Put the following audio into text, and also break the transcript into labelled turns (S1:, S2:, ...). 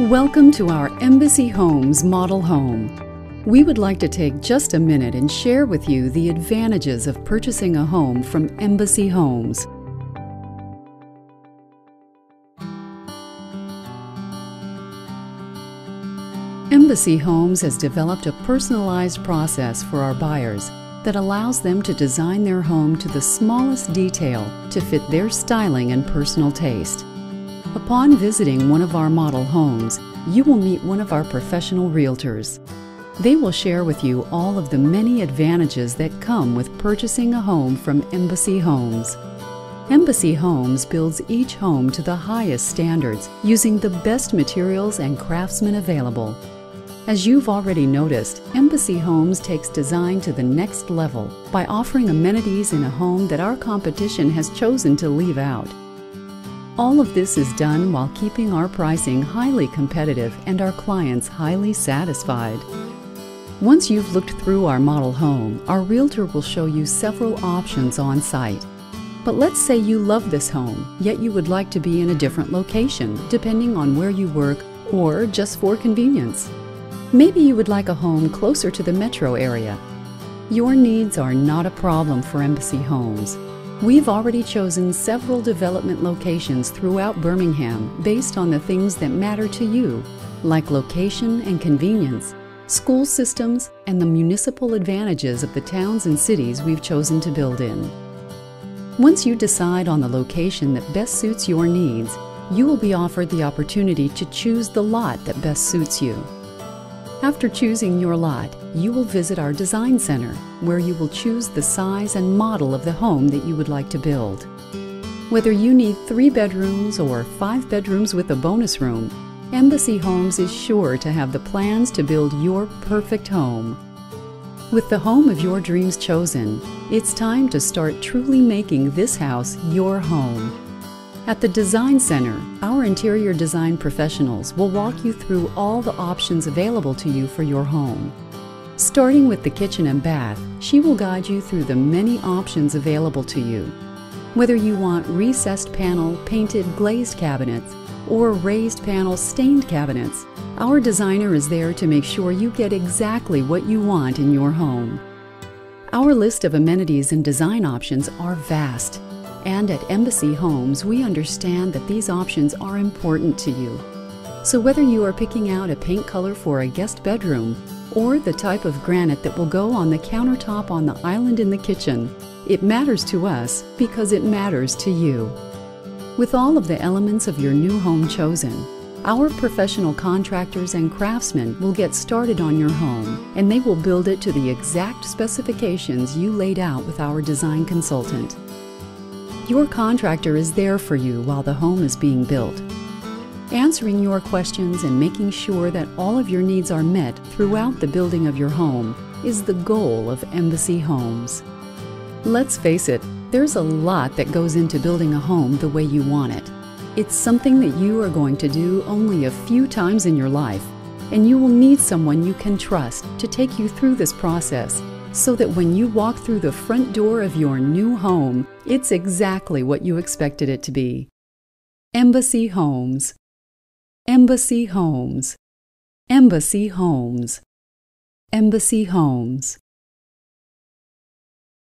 S1: Welcome to our Embassy Homes model home. We would like to take just a minute and share with you the advantages of purchasing a home from Embassy Homes. Embassy Homes has developed a personalized process for our buyers that allows them to design their home to the smallest detail to fit their styling and personal taste. Upon visiting one of our model homes, you will meet one of our professional realtors. They will share with you all of the many advantages that come with purchasing a home from Embassy Homes. Embassy Homes builds each home to the highest standards using the best materials and craftsmen available. As you've already noticed, Embassy Homes takes design to the next level by offering amenities in a home that our competition has chosen to leave out. All of this is done while keeping our pricing highly competitive and our clients highly satisfied. Once you've looked through our model home, our realtor will show you several options on site. But let's say you love this home, yet you would like to be in a different location, depending on where you work or just for convenience. Maybe you would like a home closer to the metro area. Your needs are not a problem for Embassy Homes. We've already chosen several development locations throughout Birmingham based on the things that matter to you, like location and convenience, school systems, and the municipal advantages of the towns and cities we've chosen to build in. Once you decide on the location that best suits your needs, you will be offered the opportunity to choose the lot that best suits you. After choosing your lot, you will visit our design center, where you will choose the size and model of the home that you would like to build. Whether you need 3 bedrooms or 5 bedrooms with a bonus room, Embassy Homes is sure to have the plans to build your perfect home. With the home of your dreams chosen, it's time to start truly making this house your home. At the Design Center, our interior design professionals will walk you through all the options available to you for your home. Starting with the kitchen and bath, she will guide you through the many options available to you. Whether you want recessed panel, painted glazed cabinets, or raised panel stained cabinets, our designer is there to make sure you get exactly what you want in your home. Our list of amenities and design options are vast. And at Embassy Homes, we understand that these options are important to you. So whether you are picking out a paint color for a guest bedroom or the type of granite that will go on the countertop on the island in the kitchen, it matters to us because it matters to you. With all of the elements of your new home chosen, our professional contractors and craftsmen will get started on your home, and they will build it to the exact specifications you laid out with our design consultant. Your contractor is there for you while the home is being built, answering your questions and making sure that all of your needs are met throughout the building of your home is the goal of Embassy Homes. Let's face it, there's a lot that goes into building a home the way you want it. It's something that you are going to do only a few times in your life, and you will need someone you can trust to take you through this process, so that when you walk through the front door of your new home, it's exactly what you expected it to be. Embassy Homes. Embassy Homes. Embassy Homes. Embassy Homes.